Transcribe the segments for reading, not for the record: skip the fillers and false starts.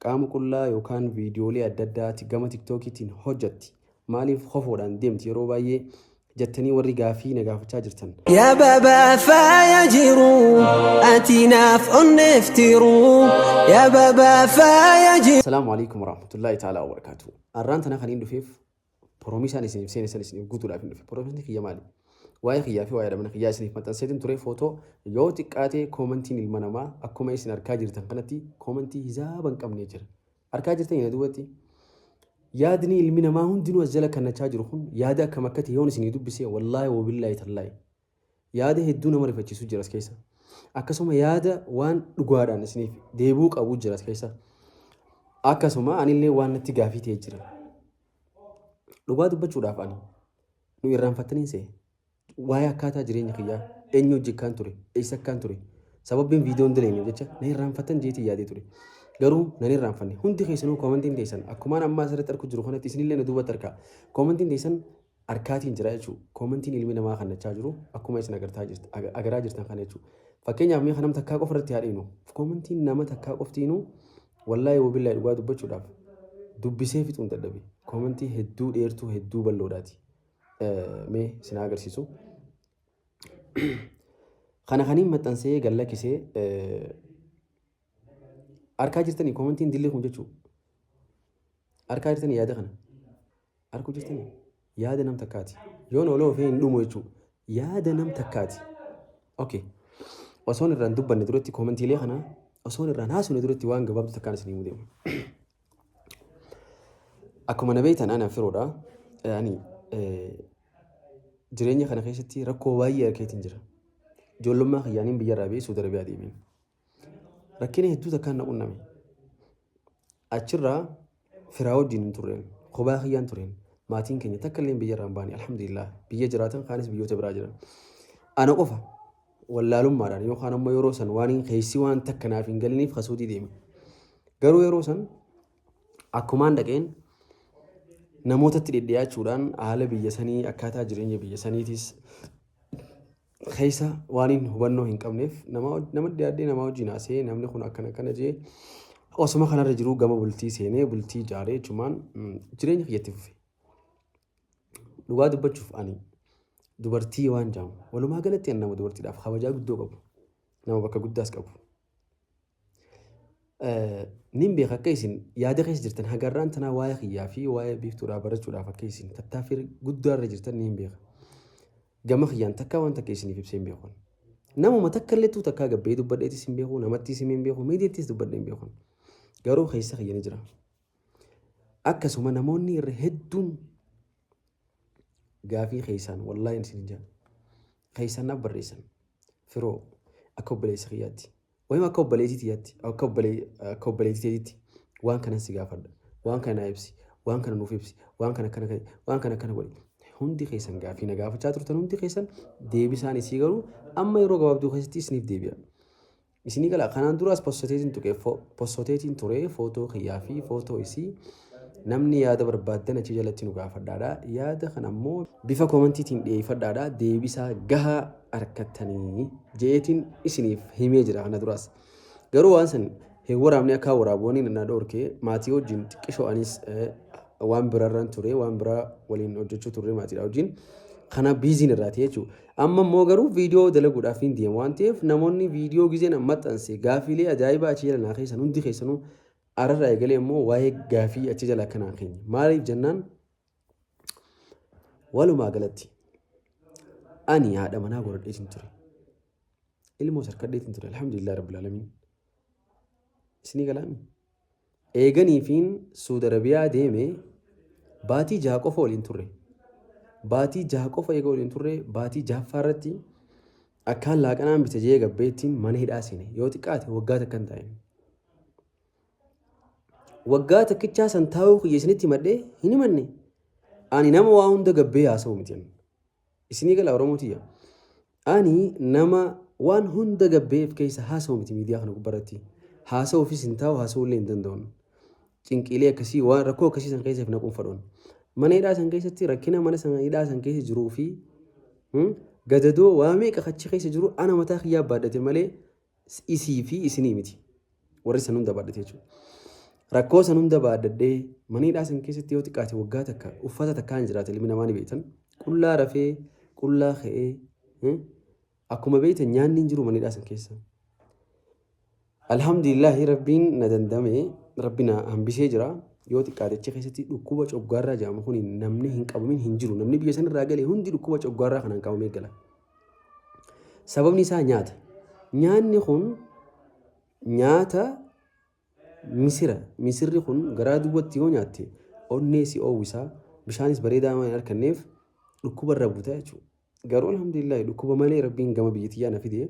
qaama qullaa yookaan viidiyoolee adda addaati gama tiktookiitiin hojjetti maaliif qofoodhaan deemti yeroo baay'ee jettanii warri gaafii na gaafachaa jirtan. Yaa baabaa faaya jiru ati naaf onneeftiru yaa baabaa faaya jiru. Assalaamu alaikum warahmatullahi ta'ala wabarakatuh. Arraan tana kan hin dhufeef piroomisaan isiniif seenessan isiniif guutuudhaaf hin dhufe. Piroomisni kiyya maali? Waa'ee kiyyaa fi waa'ee dhabana kiyyaa isiniif maxxanseetiin ture footoo yoo xiqqaatee koomentiin ilma namaa akkuma isin argaa jirtan kanatti koomentii hisaaba hin qabne jira. Argaa jirtan yana duubatti yaadni ilmi namaa hundinuu as jala kannachaa jiru kun yaada akkam akkati yoon isinii dubbisee wallaahi wabillaahi tallaahi yaada hedduu nama rifachiisu jira as keessa. Akkasuma yaada waan dhugaadhaan isiniif deebuu qabu jira as keessa. Akkasuma anillee waan natti gaafii ta'ee jira. Dhugaa dubbachuudhaaf ani nu irraanfattaniin see waa'ee akkaataa jireenya kiyyaa eenyu hojii akkaan ture eessa akkaan ture sababiin viidiyoon dileenya jecha na irraanfattan jeetii yaadee ture. Garuu nan irraanfanne hundi keessanuu koomentiin teessan akkumaan amma asirratti argu jiru kanatti isinillee na duubatti argaa koomentiin teessan harkaatiin jira jechuudha. Koomentiin ilmi namaa kannachaa jiru akkuma isin agaraa jirtan kana jechuudha. Fakkeenyaaf mee kanam takkaa qofa irratti haadhiinu koomentiin nama takkaa qoftiinuu wallaahi wabillaahi dhugaa dubbachuudhaaf dubbisee fixuun dadhabe koomentii hedduu dheertuu hedduu bal'oodhaati. Mee isin agarsiisu. Kana kaniin maxxansee gallakkisee arkaa jirtanii koomentiin dillee kun jechuudha. Arkaa jirtanii yaada kana. Arkuu jirtanii yaada nam takkaati. Yoon ooloo ofii hin dhumu jechuudha. Yaada nam takkaati. Okay. Osoon irraan dubbanne duratti koomentiilee kana osoon irraan haasofne duratti waan gabaabduu takkaan isinii himuu deema. Akkuma na beektan ani affiroodha. Ani jireenya kana keessatti rakkoo baay'ee arkeetiin jira. Ijoollummaa kiyyaaniin biyya irraa ba'ee Suudi Arabiyaa deemeen. Rakkina hedduu takkaan na qunname. Achirraa firaa wajjin hin turreen, kophaa kiyyaan turreen, maatiin keenya takka illee biyya irraa hin baane alhamdulillah biyya jiraatan kaanis biyyoota biraa jiran. Ana qofa wallaalummaadhaan yookaan ammoo yeroo san waan keessi waan takka naaf hin galiniif Suudii deeme. Garuu yeroo san akkumaan dhaqeen namootatti dhedheeyyachuudhaan haala biyya sanii akkaataa jireenya biyya saniitis keessa waan hin hubannoo hin qabneef nama dhiyaadhee nama wajjin haasee namni kun akkana jee osuma kanarra jiru gama bultii seenee bultii ijaaree jechumaan jireenya kiyyatti fufe. Dhugaa dubbachuuf ani dubartii waan jaamu walumaa galatti nama dubartiidhaaf kabajaa guddoo qabu nama bakka guddaas qabu. Nin beeka akka isin yaada keessa jirtan hagarraan tanaa waa'ee kiyyaa fi waa'ee biiftuudhaa barachuudhaaf akka isin tattaaffii guddaarra jirtan nin beeka. Gama kiyyaan takka waan takka isiniif ibsee hin beeku. Namuma takka illee takkaa gabbee dubbadheetis hin beeku namattis hin beeku miidiyaattis dubbadhee hin beeku. Garuu keessa kiyya ni jira. Akkasuma namoonni irra hedduun gaafii keessaan wallaahi isin jira. Keessaan naaf barreessan firoo akka obboleessa kiyyaatti. Wayima akka obboleettiitti akka obboleettiitti waan kana si gaafadha waan kana ibsi waan kana nuuf ibsi waan kana godhi hundi keessan gaafii na gaafachaa turtan hundi keessan deebisaan isii garuu amma yeroo gabaabduu keessatti isiniif deebi'a. Isinii gala kanaan duraas postoteetiin ture footoo kiyyaa fi footoo isii namni yaada barbaaddan achi jalatti nu gaafadhaadha. Yaada kana ammoo bifa koomentiitiin dhiyeeffadhaadha. Deebisaa gahaa argattanii jeetiin isiniif himee jira kana duraas. Garuu waan san hin waraabne akka waraaboonni na dhorkee maatii wajjin xiqqishoo anis waan biraarraan ture waan biraa waliin hojjechuu turre maatiidha wajjin kana biiziin irraa ta'e jechuudha. Amma immoo garuu viidiyoo dalaguudhaaf hin deemu waan ta'eef namoonni viidiyoo gizeen maxxanse gaafiilee ajaa'ibaa achi jala naa keessan hundi keessanuu ararraa eegalee immoo waa'ee gaafii achi jala kanaan keenya maaliif jennaan walumaa galatti ani haadha manaa godhadheetiin ture ilmoo sarkadheetiin ture alhamdulillah rabbil alamin isinii galaami eeganiifiin Suudi Arabiyaa deeme baatii 6 qofa waliin turre baatii 6 qofa eega waliin turre baatii 6ffaa irratti akkaan laaqanaan bita jee gabbeettiin mana hidhaa seene yoo xiqqaate waggaa takkan taa'e. Waggaa takkichaa san taa'uu kiyya isinitti himadhee hin himanne ani nama waa hunda gabbee haasa'u miti isinii gala Oromootiyya ani nama waan hunda gabbeef keessa haasa'u miti miidiyaa kana gubbarratti haasa'uufis hin taa'u haasa'uullee hin danda'u cinqiilee akkasii waan rakkoo akkasii san keessaaf naquun fadhoon mana hidhaa san keessatti rakkina mana hidhaa san keessa jiruu fi gadadoo waa meeqa achi keessa jiru ana mataa kiyyaa baadhate malee isii fi isinii miti warri san hunda baadhate jechuudha. rakkoo san hunda baadadhee maniidhaa san keessatti yoo xiqqaate waggaa takka uffata takkaan jiraate ilmi namaa ni beektan qullaa rafee qullaa ka'ee akkuma beektan nyaanni hin jiru maniidhaa san keessa. Alhamdulillahi rabbiin na dandamee rabbi na hambisee jira yoo xiqqaatechi keessatti dhukkuba coggaarraa jedhamu kun namni hin qabamin hin jiru namni biyya sanirraa galee hundi dhukkuba coggaarraa kanaan qabamee gala. Sababni isaa nyaata. Nyaanni kun nyaata misira. Misirri kun garaa duwwaatti yoo nyaatte onnee si oowwisaa bishaanis bareedaa waan harkanneef dhukkuba irra buuta jechuudha. Garuu alhamdulillahi dhukkuba malee rabbiin gama biyyattii na fidee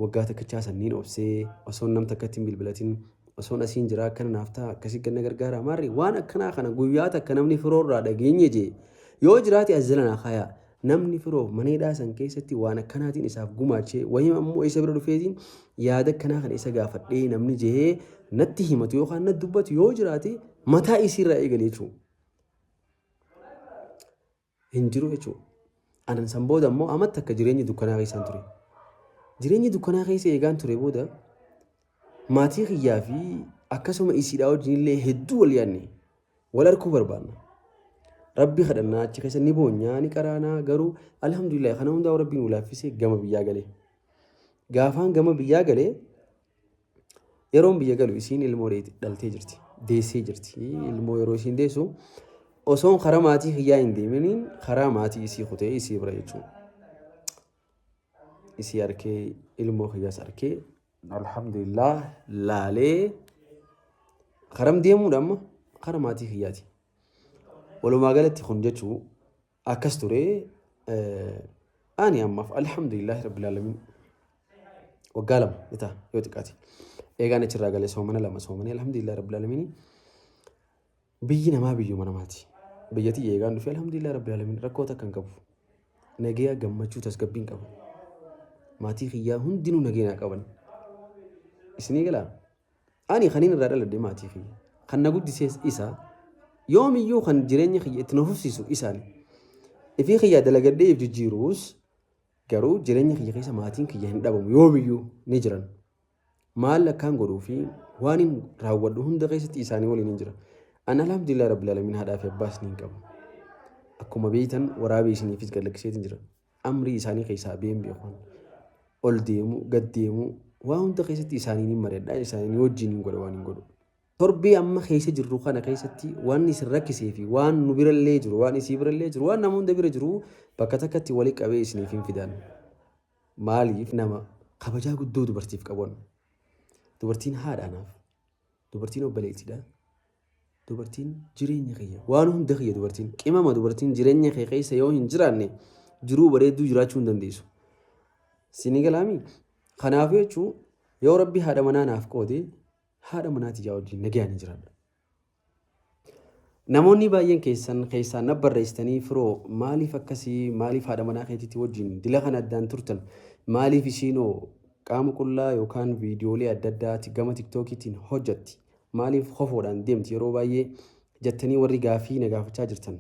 waggaa takkachaa sanniin obsee osoo nam takkatti hin bilbilatin osoo asiin jira akkana naaf ta'a akkasii ganna gargaara maarri waan akkanaa kana guyyaa takka namni firoorraa dhageenye jee yoo jiraate as jala naa kaayaa namni firoo maneedhaa san keessatti waan akkanaatiin isaaf gumaachee wayima ammoo isa bira dhufeetiin yaada akkanaa kana isa gaafadhee namni jee natti himatu yookaan natti dubbatu yoo jiraate mataa isiirraa eegalee jechuudha. Hin jiru jechuudha. Anan san booda ammoo amatti akka jireenyi dukkanaa keessaan ture. Jireenyi dukkanaa keessa eegaan ture booda maatii kiyyaa fi akkasuma isiidhaa wajjin illee hedduu wal yaadne wal arguu barbaanna. Rabbi kadhannaa achi keessa ni boonyaa ni qaraanaa garuu alhamdulillah kana hundaa rabbiin ulaaffisee gama biyyaa galee. Gaafaan gama biyyaa galee yeroon biyya galu isiin ilmoo dhaltee jirti. Deessee jirti. Ilmoo yeroo isiin deessu osoon karaa maatii kiyyaa hin deeminiin karaa maatii isii kutee isii bira jechuudha. Isii arkee ilmoo kiyyaas arkee alhamdulillah laalee karam deemuudha amma karaa maatii kiyyaati. Walumaa galatti kun jechuun akkas ture ani ammaaf alhamdulillah rabbil alamin waggaa lama itaa yoo xiqqaate eegaan achirraa galee soomana lama soomanii alhamdulillah rabbil alamin biyyi namaa biyyuma namaati. Biyyattii eegaan dhufee alhamdulillah rabbil alamin rakkoo takka hin qabu. Nagaya gammachuu tasgabbiin qabu. Maatii kiyyaa hundinuu nageenya qaban. Isinii galaa ani kaniin irraa dhaladhe maatii kiyya. Kan na guddisee isa yoomiyyuu kan jireenya kiyya itti na fufsiisu isaani. Ifii kiyyaa dalagadhee if jijjiiruus garuu jireenya kiyya keessa maatiin kiyya hin dhabamu yoomiyyuu ni jiran. Maal akkaan godhuu fi waan hin raawwadhu hunda keessatti isaanii waliin hin jira. Ani alhamdulillah rabbil alamin haadhaa fi abbaas ni qabu. Akkuma beektan waraabee isiniifis gallakkiseetiin jira. Amrii isaanii keessaa beem beekuun ol deemu gad deemu waan hunda keessatti isaanii ni mareedha isaanii wajjin hin godhu waan hin godhu. Torbii amma keessa jirru kana keessatti waan isin rakkisee fi waan nu birallee jiru waan isii birallee jiru waan nama hunda bira jiru bakka takkatti walii qabee isiniif hin fidan. Maaliif nama kabajaa guddoo dubartiif qaban. Dubartiin haadhaanaaf dubartiin obboleettiidha. Dubartiin jireenya kiyya waan hunda kiyya dubartiin qimama dubartiin jireenya kee keessa yoo hin jiraanne jiruu bareedduu jiraachuu hin dandeessu. Isinii galaami kanaaf jechuun yoo rabbi haadha manaa naaf qoode haadha manaatii yaa wajjin nagayaan jiraadha. Namoonni baay'een keessaan na barreessitanii firoo maaliif akkasii maaliif haadha manaa keetiitti wajjin dila kana addaan turtan maaliif isiinoo qaama qullaa yookaan viidiyoolee adda addaatti gama tiktookiitiin hojjetti maaliif qofoodhaan deemti yeroo baay'ee jettanii warri gaafii na gaafachaa jirtan.